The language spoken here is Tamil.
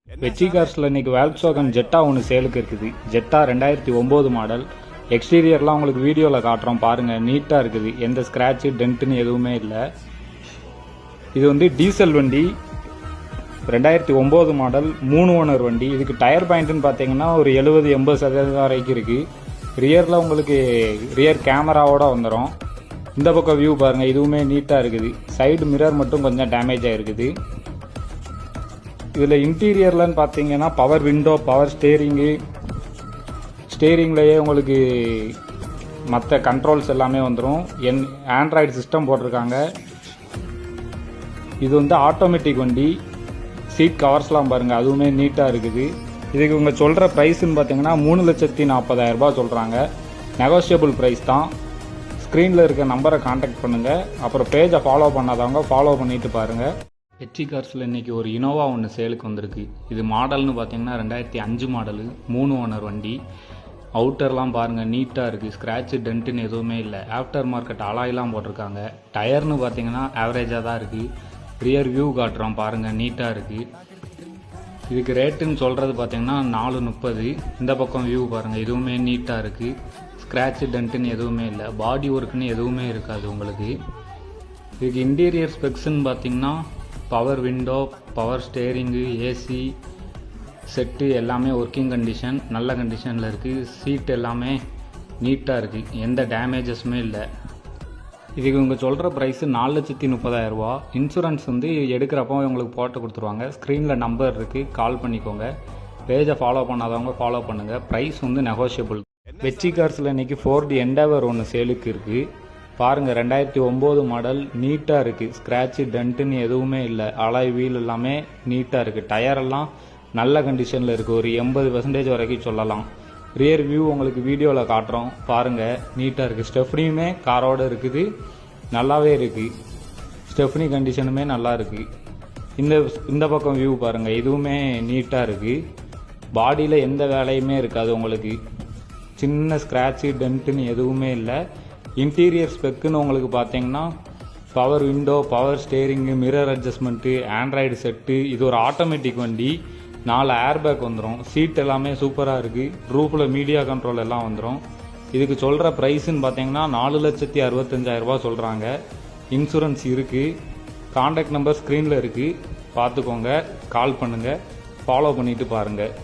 வெச்சி கார்ஸில் இன்றைக்கி வால்க்ஸ்வாகன் ஜெட்டா ஒன்று சேலுக்கு இருக்குது. Jeddah 2009 model. எக்ஸ்டீரியர்லாம் உங்களுக்கு வீடியோவில் காட்டுறோம் பாருங்கள். நீட்டாக இருக்குது, எந்த ஸ்க்ராட்சு டென்ட்டுன்னு எதுவுமே இல்லை. இது வந்து டீசல் வண்டி, 2009 மாடல், 3 ஓனர் வண்டி. இதுக்கு டயர் பாயிண்ட்டுன்னு பார்த்தீங்கன்னா ஒரு 70-80% வரைக்கும் இருக்குது. ரியரில் உங்களுக்கு ரியர் கேமராவோட வந்துடும். இந்த பக்கம் வியூ பாருங்கள், இதுவுமே நீட்டாக இருக்குது. சைடு மிரர் மட்டும் கொஞ்சம் டேமேஜ் ஆகிருக்குது. இதில் இன்டீரியர்லன்னு பார்த்தீங்கன்னா பவர் விண்டோ, பவர் ஸ்டேரிங்லேயே உங்களுக்கு மற்ற கண்ட்ரோல்ஸ் எல்லாமே வந்துடும். ஆண்ட்ராய்டு சிஸ்டம் போட்டிருக்காங்க. இது வந்து ஆட்டோமேட்டிக் வண்டி. சீட் கவர்ஸ்லாம் பாருங்கள், அதுவுமே நீட்டாக இருக்குது. இதுக்கு இவங்க சொல்கிற ப்ரைஸுன்னு பார்த்தீங்கன்னா 3,40,000 சொல்கிறாங்க. நெகோஷியபிள் ப்ரைஸ் தான். ஸ்க்ரீனில் இருக்க நம்பரை கான்டாக்ட் பண்ணுங்கள். அப்புறம் பேஜை ஃபாலோ பண்ணாதவங்க ஃபாலோ பண்ணிவிட்டு பாருங்கள். வெச்சி கார்ஸில் இன்றைக்கி ஒரு இனோவா ஒன்று சேலுக்கு வந்திருக்கு. இது மாடல்னு பார்த்தீங்கன்னா 2005 மாடலு, 3 ஓனர் வண்டி. அவுட்டர்லாம் பாருங்கள், நீட்டாக இருக்குது. ஸ்க்ராட்சு டென்ட்டுன்னு எதுவுமே இல்லை. ஆஃப்டர் மார்க்கெட் அலாயெலாம் போட்டிருக்காங்க. டயர்னு பார்த்தீங்கன்னா ஆவரேஜாக தான் இருக்குது. ரியர் வியூ காட்டுறோம் பாருங்கள், நீட்டாக இருக்குது. இதுக்கு ரேட்டுன்னு சொல்கிறது பார்த்தீங்கன்னா 430. இந்த பக்கம் வியூ பாருங்கள், இதுவுமே நீட்டாக இருக்குது. ஸ்க்ராட்சு டென்ட்டுன்னு எதுவுமே இல்லை. பாடி ஒர்க்குன்னு எதுவுமே இருக்காது உங்களுக்கு. இதுக்கு இன்டீரியர் ஸ்பெக்ஸ்ன்னு பார்த்தீங்கன்னா power window, power steering, AC set எல்லாமே ஒர்க்கிங் கண்டிஷன், நல்ல கண்டிஷனில் இருக்குது. சீட் எல்லாமே நீட்டாக இருக்குது, எந்த டேமேஜஸுமே இல்லை. இதுக்கு இவங்க சொல்கிற ப்ரைஸு 4,30,000. இன்சூரன்ஸ் வந்து எடுக்கிறப்போ உங்களுக்கு போட்டு கொடுத்துருவாங்க. ஸ்க்ரீனில் நம்பர் இருக்குது, கால் பண்ணிக்கோங்க. பேஜை ஃபாலோ பண்ணாதவங்க ஃபாலோ பண்ணுங்கள். ப்ரைஸ் வந்து நெகோஷியபிள். வெச்சி கார்ஸில் இன்றைக்கி ஃபோர்டு எண்டவர் ஒன்று சேலுக்கு இருக்குது. பாருங்கள், 2009 மாடல், நீட்டாக இருக்குது. ஸ்க்ராட்சு டென்ட்டுன்னு எதுவுமே இல்லை. அலாய் வீல் எல்லாமே நீட்டாக இருக்குது. டயரெல்லாம் நல்ல கண்டிஷனில் இருக்குது. ஒரு 80% வரைக்கும் சொல்லலாம். ரியர் வியூ உங்களுக்கு வீடியோவில் காட்டுறோம் பாருங்கள், நீட்டாக இருக்குது. ஸ்டெஃப்னியுமே காரோடு இருக்குது, நல்லாவே இருக்குது. ஸ்டெஃப்னி கண்டிஷனுமே நல்லா இருக்குது. இந்த பக்கம் வியூ பாருங்கள், இதுவுமே நீட்டாக இருக்குது. பாடியில் எந்த வேலையுமே இருக்காது உங்களுக்கு. சின்ன ஸ்க்ராட்சு டென்ட்டுன்னு எதுவுமே இல்லை. இன்டீரியர் ஸ்பெக்குன்னு உங்களுக்கு பார்த்தீங்கன்னா power window, power steering, mirror adjustment, Android set. இது ஒரு ஆட்டோமேட்டிக் வண்டி. 4 ஏர்பேக் வந்துடும். சீட் எல்லாமே சூப்பராக இருக்குது. ரூஃபில் மீடியா கண்ட்ரோல் எல்லாம் வந்துடும். இதுக்கு சொல்கிற ப்ரைஸுன்னு பார்த்தீங்கன்னா 4,65,000 சொல்கிறாங்க. இன்சூரன்ஸ் இருக்குது. கான்டாக்ட் நம்பர் ஸ்க்ரீனில் இருக்குது, பார்த்துக்கோங்க. கால் பண்ணுங்கள், ஃபாலோ பண்ணிவிட்டு பாருங்கள்.